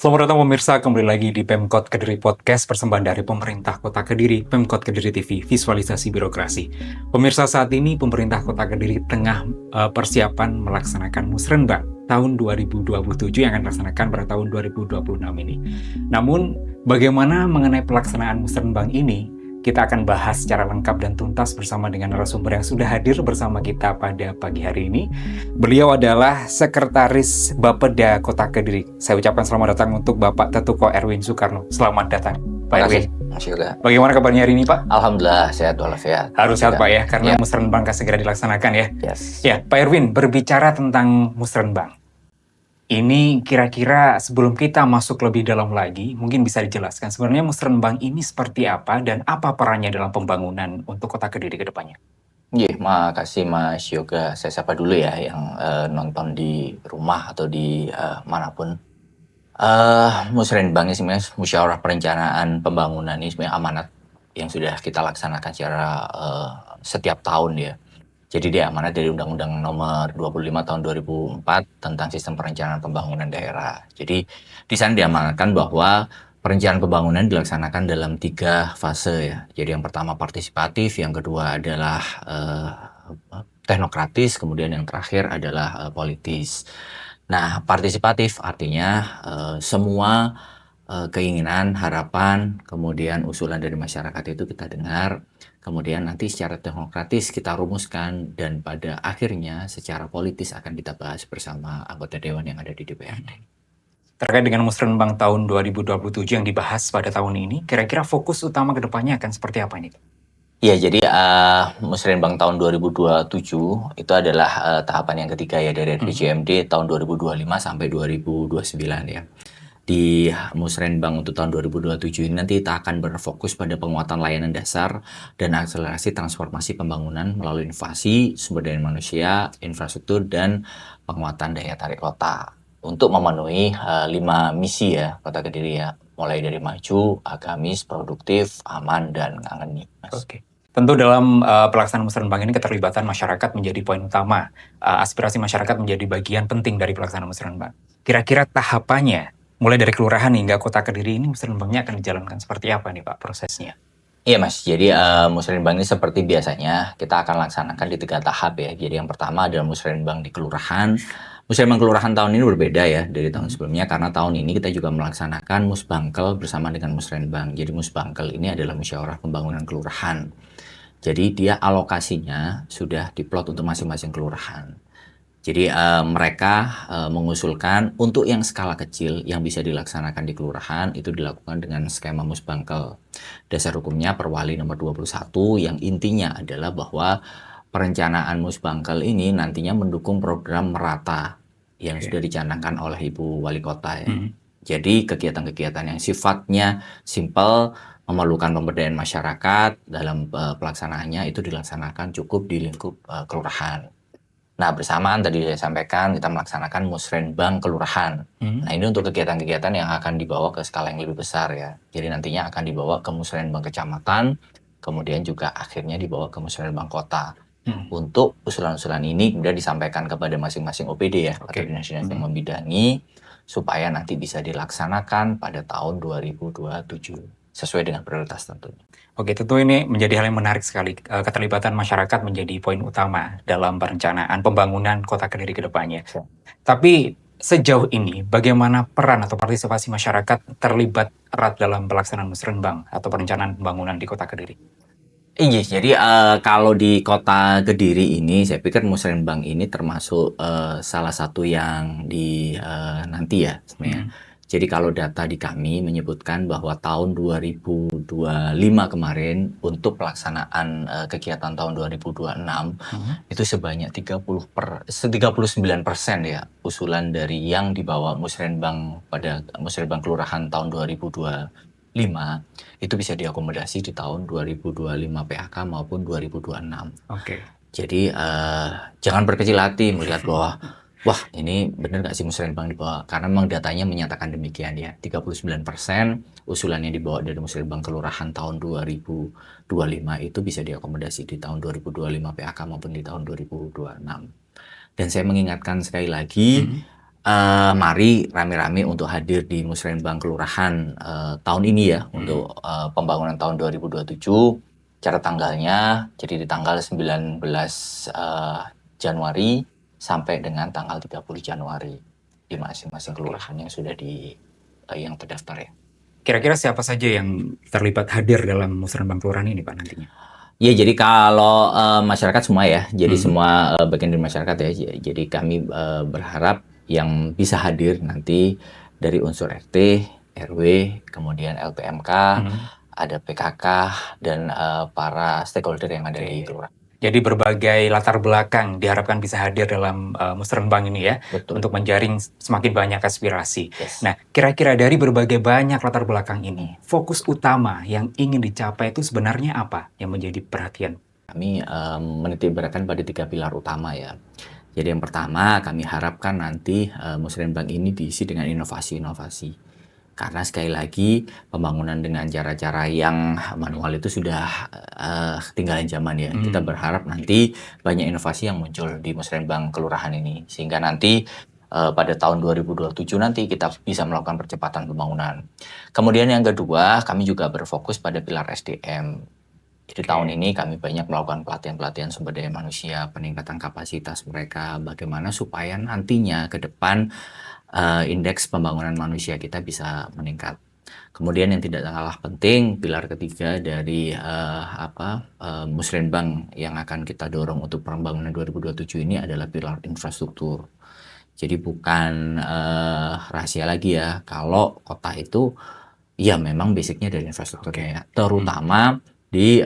Selamat datang pemirsa, kembali lagi di Pemkot Kediri Podcast, persembahan dari pemerintah Kota Kediri, Pemkot Kediri TV, visualisasi birokrasi. Pemirsa, saat ini pemerintah Kota Kediri tengah persiapan melaksanakan Musrenbang tahun 2027 yang akan dilaksanakan pada tahun 2026 ini. Namun, bagaimana mengenai pelaksanaan Musrenbang ini? Kita akan bahas secara lengkap dan tuntas bersama dengan narasumber yang sudah hadir bersama kita pada pagi hari ini. Beliau adalah Sekretaris Bapeda Kota Kediri. Saya ucapkan selamat datang untuk Bapak Tetuko Erwin Soekarno. Selamat datang, Pak Erwin. Masih juga. Bagaimana kabarnya hari ini, Pak? Alhamdulillah, sehat walafiat. Harus sehat, Pak, ya, karena Musrenbang akan segera dilaksanakan, ya. Yes. Ya, Pak Erwin, berbicara tentang Musrenbang. Ini kira-kira sebelum kita masuk lebih dalam lagi, mungkin bisa dijelaskan sebenarnya Musrenbang ini seperti apa dan apa perannya dalam pembangunan untuk Kota Kediri ke depannya? Iya, makasih Mas Yoga. Saya sapa dulu ya yang nonton di rumah atau di manapun. Musrenbang ini sebenarnya musyawarah perencanaan pembangunan ini sebenarnya amanat yang sudah kita laksanakan secara setiap tahun ya. Jadi dia amanat dari Undang-Undang Nomor 25 Tahun 2004 tentang Sistem Perencanaan Pembangunan Daerah. Jadi di sana diamanatkan bahwa perencanaan pembangunan dilaksanakan dalam 3 fase ya. Jadi yang pertama partisipatif, yang kedua adalah teknokratis, kemudian yang terakhir adalah politis. Nah, partisipatif artinya semua keinginan, harapan, kemudian usulan dari masyarakat itu kita dengar. Kemudian nanti secara teknokratis kita rumuskan dan pada akhirnya secara politis akan kita bahas bersama anggota dewan yang ada di DPRD. Terkait dengan Musrenbang tahun 2027 yang dibahas pada tahun ini, kira-kira fokus utama ke depannya akan seperti apa ini? Iya, jadi Musrenbang tahun 2027 itu adalah tahapan yang ketiga ya dari RPJMD tahun 2025 sampai 2029 ya. Di Musrenbang untuk tahun 2027 ini nanti kita akan berfokus pada penguatan layanan dasar dan akselerasi transformasi pembangunan melalui inovasi, sumber daya manusia, infrastruktur, dan penguatan daya tarik kota. Untuk memenuhi 5 misi ya Kota Kediri ya, mulai dari maju, agamis, produktif, aman, dan ngangeni. Oke. Tentu dalam pelaksanaan Musrenbang ini keterlibatan masyarakat menjadi poin utama. Aspirasi masyarakat menjadi bagian penting dari pelaksanaan Musrenbang. Kira-kira tahapannya, mulai dari kelurahan hingga Kota Kediri ini Musrenbangnya akan dijalankan seperti apa nih Pak prosesnya? Iya Mas, jadi Musrenbang ini seperti biasanya kita akan laksanakan di 3 tahap ya. Jadi yang pertama adalah Musrenbang di kelurahan. Musrenbang kelurahan tahun ini berbeda ya dari tahun sebelumnya karena tahun ini kita juga melaksanakan Musbangkel bersama dengan Musrenbang. Jadi Musbangkel ini adalah musyawarah pembangunan kelurahan. Jadi dia alokasinya sudah diplot untuk masing-masing kelurahan. Jadi mereka mengusulkan untuk yang skala kecil yang bisa dilaksanakan di kelurahan itu dilakukan dengan skema Musbangkel. Dasar hukumnya Perwali nomor 21 yang intinya adalah bahwa perencanaan Musbangkel ini nantinya mendukung program merata yang sudah dicanangkan oleh Ibu Wali Kota ya. Jadi kegiatan-kegiatan yang sifatnya simpel, memerlukan pemberdayaan masyarakat dalam pelaksanaannya itu dilaksanakan cukup di lingkup kelurahan. Nah, bersamaan tadi saya sampaikan kita melaksanakan Musrenbang kelurahan. Nah, ini untuk kegiatan-kegiatan yang akan dibawa ke skala yang lebih besar ya. Jadi nantinya akan dibawa ke Musrenbang kecamatan, kemudian juga akhirnya dibawa ke Musrenbang kota. Untuk usulan-usulan ini kemudian disampaikan kepada masing-masing OPD ya, atau dinas-dinas yang membidangi, supaya nanti bisa dilaksanakan pada tahun 2027 sesuai dengan prioritas tentunya. Oke, tentu ini menjadi hal yang menarik sekali. Keterlibatan masyarakat menjadi poin utama dalam perencanaan pembangunan Kota Kediri ke depannya. Tapi sejauh ini, bagaimana peran atau partisipasi masyarakat terlibat erat dalam pelaksanaan Musrenbang atau perencanaan pembangunan di Kota Kediri? Iya, jadi kalau di Kota Kediri ini, saya pikir Musrenbang ini termasuk salah satu yang nanti ya sebenarnya. Jadi kalau data di kami menyebutkan bahwa tahun 2025 kemarin untuk pelaksanaan kegiatan tahun 2026 itu sebanyak 39% ya usulan dari yang dibawa Musrenbang pada Musrenbang kelurahan tahun 2025 itu bisa diakomodasi di tahun 2025 PAK maupun 2026. Oke. Jadi jangan berkecil hati melihat bahwa wah ini benar nggak sih Musrenbang dibawa? Karena memang datanya menyatakan demikian ya. 39% usulannya dibawa dari Musrenbang kelurahan tahun 2025 itu bisa diakomodasi di tahun 2025 PAK maupun di tahun 2026. Dan saya mengingatkan sekali lagi Mari rame-rame untuk hadir di Musrembang Kelurahan tahun ini ya, untuk pembangunan tahun 2027. Cara tanggalnya, jadi di tanggal 19 Januari sampai dengan tanggal 30 Januari di masing-masing kelurahan yang sudah yang terdaftar ya. Kira-kira siapa saja yang terlibat hadir dalam Musrembang Kelurahan ini Pak nantinya? Ya, jadi kalau masyarakat semua ya, jadi semua bagian dari masyarakat ya. Jadi kami berharap yang bisa hadir nanti dari unsur RT, RW, kemudian LPMK, ada PKK, dan para stakeholder yang ada di kelurahan. Jadi berbagai latar belakang diharapkan bisa hadir dalam Musrembang ini ya, Betul. untuk menjaring semakin banyak aspirasi. Yes. Nah, kira-kira dari berbagai banyak latar belakang ini, fokus utama yang ingin dicapai itu sebenarnya apa yang menjadi perhatian? Kami menitik beratkan pada 3 pilar utama ya. Jadi yang pertama kami harapkan nanti Musrembang ini diisi dengan inovasi-inovasi. Karena sekali lagi pembangunan dengan cara-cara yang manual itu sudah ketinggalan zaman ya. Kita berharap nanti banyak inovasi yang muncul di Musrembang Kelurahan ini. Sehingga nanti pada tahun 2027 nanti kita bisa melakukan percepatan pembangunan. Kemudian yang kedua, kami juga berfokus pada pilar SDM. Jadi tahun ini kami banyak melakukan pelatihan-pelatihan sumber daya manusia, peningkatan kapasitas mereka, bagaimana supaya nantinya ke depan indeks pembangunan manusia kita bisa meningkat. Kemudian yang tidak kalah penting, pilar ketiga dari Musrembang yang akan kita dorong untuk pembangunan 2027 ini adalah pilar infrastruktur. Jadi bukan rahasia lagi ya, kalau kota itu ya memang basicnya dari infrastrukturnya ya, terutama di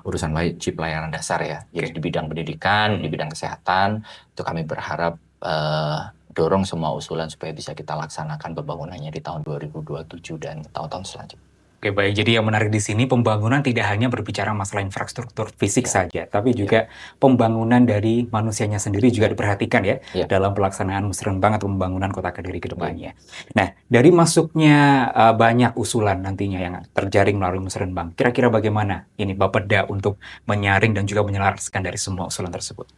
urusan wajib layanan dasar ya. Jadi di bidang pendidikan, di bidang kesehatan, itu kami berharap dorong semua usulan supaya bisa kita laksanakan pembangunannya di tahun 2027 dan tahun-tahun selanjutnya. Oke, baik. Jadi yang menarik di sini pembangunan tidak hanya berbicara masalah infrastruktur fisik saja, tapi juga pembangunan dari manusianya sendiri juga diperhatikan ya dalam pelaksanaan Musrembang atau pembangunan Kota Kediri ke depannya. Nah, dari masuknya banyak usulan nantinya yang terjaring melalui Musrembang, kira-kira bagaimana ini Bapeda untuk menyaring dan juga menyelaraskan dari semua usulan tersebut?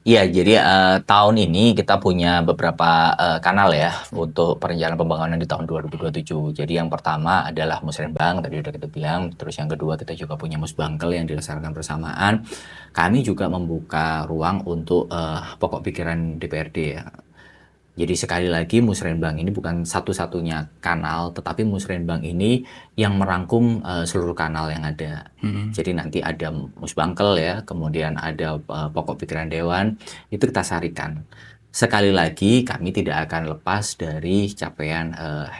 Iya, jadi tahun ini kita punya beberapa kanal ya untuk perencanaan pembangunan di tahun 2027. Jadi yang pertama adalah Musrembang, tadi udah kita bilang. Terus yang kedua kita juga punya Musbangkel yang dilaksanakan bersamaan. Kami juga membuka ruang untuk pokok pikiran DPRD ya. Jadi sekali lagi Musrembang ini bukan satu-satunya kanal, tetapi Musrembang ini yang merangkum seluruh kanal yang ada. Jadi nanti ada Musbangkel ya, kemudian ada pokok pikiran dewan, itu kita sarikan. Sekali lagi kami tidak akan lepas dari capaian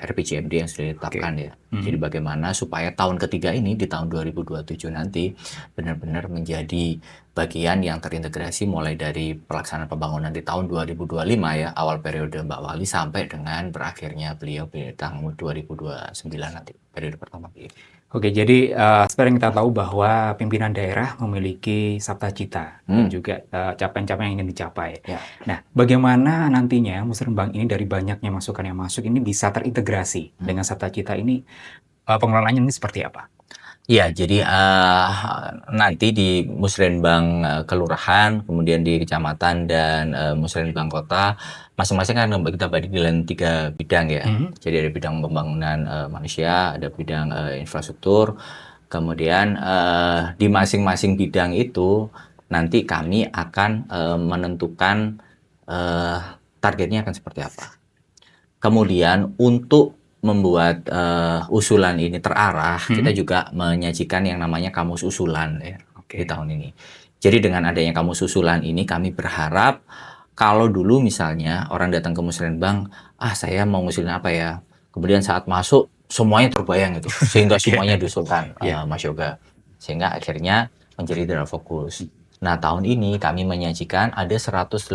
RPJMD yang sudah ditetapkan ya. Jadi bagaimana supaya tahun ketiga ini di tahun 2027 nanti benar-benar menjadi bagian yang terintegrasi mulai dari pelaksanaan pembangunan di tahun 2025 ya, awal periode Mbak Wali sampai dengan berakhirnya beliau di tahun 2029 nanti, periode pertama beliau. Oke, jadi seperti yang kita tahu bahwa pimpinan daerah memiliki sabta cita dan juga capaian-capaian yang ingin dicapai. Nah, bagaimana nantinya Musrembang ini dari banyaknya masukan yang masuk ini bisa terintegrasi dengan sabta cita ini, pengelolaannya ini seperti apa? Ya, jadi nanti di Musrembang Kelurahan, kemudian di Kecamatan dan Musrembang Kota, masing-masing kan kita bagi dalam 3 bidang ya. Jadi ada bidang pembangunan manusia, ada bidang infrastruktur, kemudian di masing-masing bidang itu nanti kami akan menentukan targetnya akan seperti apa. Kemudian untuk membuat usulan ini terarah, kita juga menyajikan yang namanya kamus usulan ya di tahun ini. Jadi dengan adanya kamus usulan ini kami berharap kalau dulu misalnya orang datang ke Musrembang, saya mau ngusulin apa ya, kemudian saat masuk semuanya terbayang gitu, sehingga semuanya diusulkan Mas Yoga, sehingga akhirnya menjadi tidak fokus. Nah, tahun ini kami menyajikan ada 183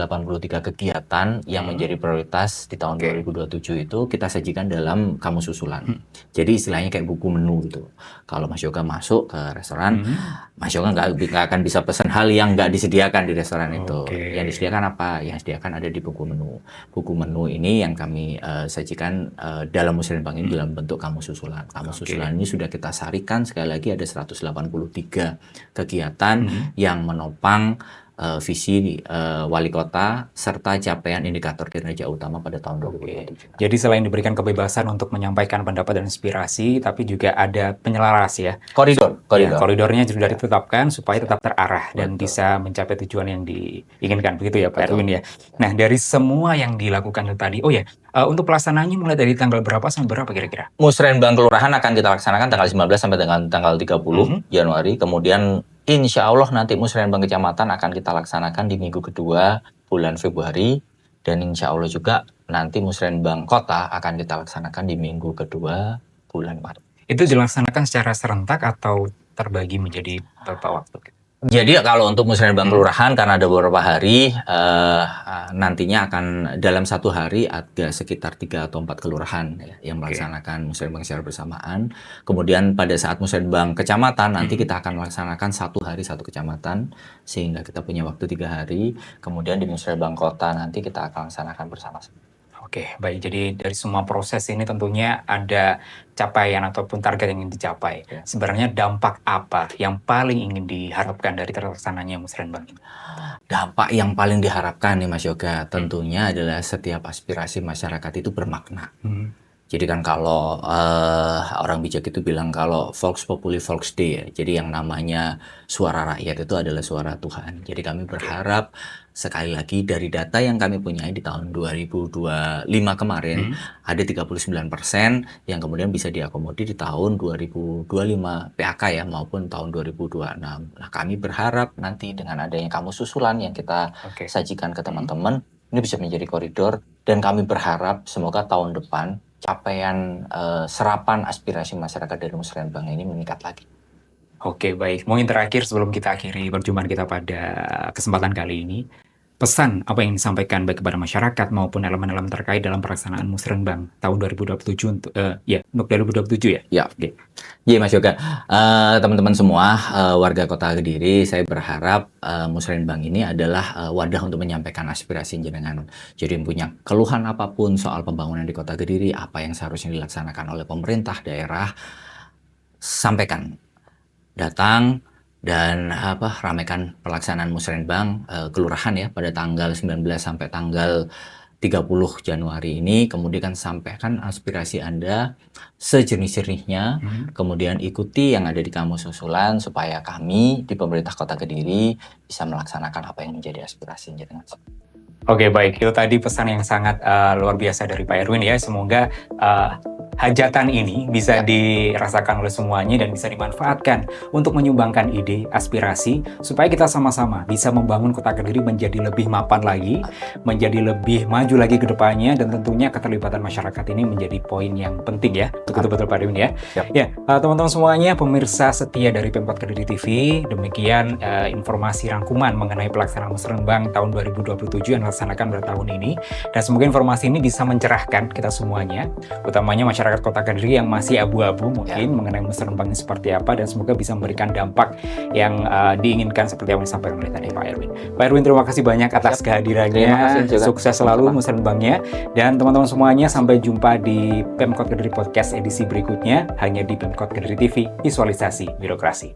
kegiatan yang menjadi prioritas di tahun 2027 itu kita sajikan dalam kamus usulan. Jadi istilahnya kayak buku menu gitu. Kalau Mas Yoga masuk ke restoran, Mas Yoga nggak akan bisa pesan hal yang nggak disediakan di restoran itu. Yang disediakan apa? Yang disediakan ada di buku menu. Buku menu ini yang kami sajikan dalam Musrembang ini dalam bentuk kamus usulan. Kamus usulan ini sudah kita sarikan, sekali lagi ada 183 kegiatan yang menopang visi wali kota serta capaian indikator kinerja utama pada tahun 2027. Jadi selain diberikan kebebasan untuk menyampaikan pendapat dan inspirasi, tapi juga ada penyelaras ya. Koridor. Ya, koridornya sudah ditetapkan supaya tetap terarah dan Betul. bisa mencapai tujuan yang diinginkan, begitu ya Pak Betul. Erwin ya. Nah, dari semua yang dilakukan itu tadi, untuk pelaksanaannya mulai dari tanggal berapa sampai berapa kira-kira? Musrenbang kelurahan akan kita laksanakan tanggal 19 sampai dengan tanggal 30 Januari. Kemudian insya Allah nanti Musrenbang kecamatan akan kita laksanakan di minggu kedua bulan Februari. Dan insya Allah juga nanti Musrenbang kota akan kita laksanakan di minggu kedua bulan Maret. Itu dilaksanakan secara serentak atau terbagi menjadi beberapa waktu? Jadi kalau untuk Musrenbang kelurahan karena ada beberapa hari, nantinya akan dalam satu hari ada sekitar 3 atau 4 kelurahan ya, yang melaksanakan Musrenbang secara bersamaan. Kemudian pada saat Musrenbang kecamatan nanti kita akan melaksanakan satu hari satu kecamatan sehingga kita punya waktu 3 hari. Kemudian di Musrenbang kota nanti kita akan laksanakan bersama-sama. Oke, baik. Jadi dari semua proses ini tentunya ada capaian ataupun target yang ingin dicapai. Sebenarnya dampak apa yang paling ingin diharapkan dari terlaksananya Musrenbang ini? Dampak yang paling diharapkan nih Mas Yoga tentunya adalah setiap aspirasi masyarakat itu bermakna. Jadi kan kalau orang bijak itu bilang kalau Vox Populi Vox Dei ya. Jadi yang namanya suara rakyat itu adalah suara Tuhan. Jadi kami berharap sekali lagi dari data yang kami punyai di tahun 2025 kemarin ada 39% yang kemudian bisa diakomodir di tahun 2025 PAK ya maupun tahun 2026. Nah, kami berharap nanti dengan adanya kamus susulan yang kita sajikan ke teman-teman ini bisa menjadi koridor dan kami berharap semoga tahun depan capaian serapan aspirasi masyarakat dari Musrenbang ini meningkat lagi. Oke, baik. Mungkin terakhir sebelum kita akhiri perjumpaan kita pada kesempatan kali ini, pesan apa yang disampaikan baik kepada masyarakat maupun elemen-elemen terkait dalam pelaksanaan Musrenbang tahun 2027 untuk 2027 ya? Ya, oke. Iya Mas Yoga, teman-teman semua warga Kota Kediri, saya berharap Musrenbang ini adalah wadah untuk menyampaikan aspirasi jenengan. Jadi punya keluhan apapun soal pembangunan di Kota Kediri, apa yang seharusnya dilaksanakan oleh pemerintah daerah, sampaikan. Datang dan ramaikan pelaksanaan Musrenbang kelurahan ya pada tanggal 19 sampai tanggal 30 Januari ini, kemudian sampaikan aspirasi Anda sejernih-jernihnya, kemudian ikuti yang ada di kamus susulan supaya kami di pemerintah Kota Kediri bisa melaksanakan apa yang menjadi aspirasi jenengan. Oke, baik. Itu tadi pesan yang sangat luar biasa dari Pak Erwin ya. Semoga hajatan ini bisa dirasakan oleh semuanya dan bisa dimanfaatkan untuk menyumbangkan ide, aspirasi, supaya kita sama-sama bisa membangun Kota Kediri menjadi lebih mapan lagi, menjadi lebih maju lagi ke depannya, dan tentunya keterlibatan masyarakat ini menjadi poin yang penting ya, untuk betul-betul Pak Erwin ya. Ya, teman-teman semuanya, pemirsa setia dari Pemkot Kediri TV, demikian informasi rangkuman mengenai pelaksanaan Musrenbang tahun 2027 yang dilaksanakan pada tahun ini, dan semoga informasi ini bisa mencerahkan kita semuanya, utamanya masyarakat Kota Kediri yang masih abu-abu mungkin mengenai Musrenbang seperti apa, dan semoga bisa memberikan dampak yang diinginkan seperti yang disampaikan oleh tadi Pak Erwin. Pak Erwin, terima kasih banyak atas kehadirannya. Sukses selalu Musrenbangnya, dan teman-teman semuanya sampai jumpa di Pemkot Kediri Podcast edisi berikutnya hanya di Pemkot Kediri TV, visualisasi birokrasi.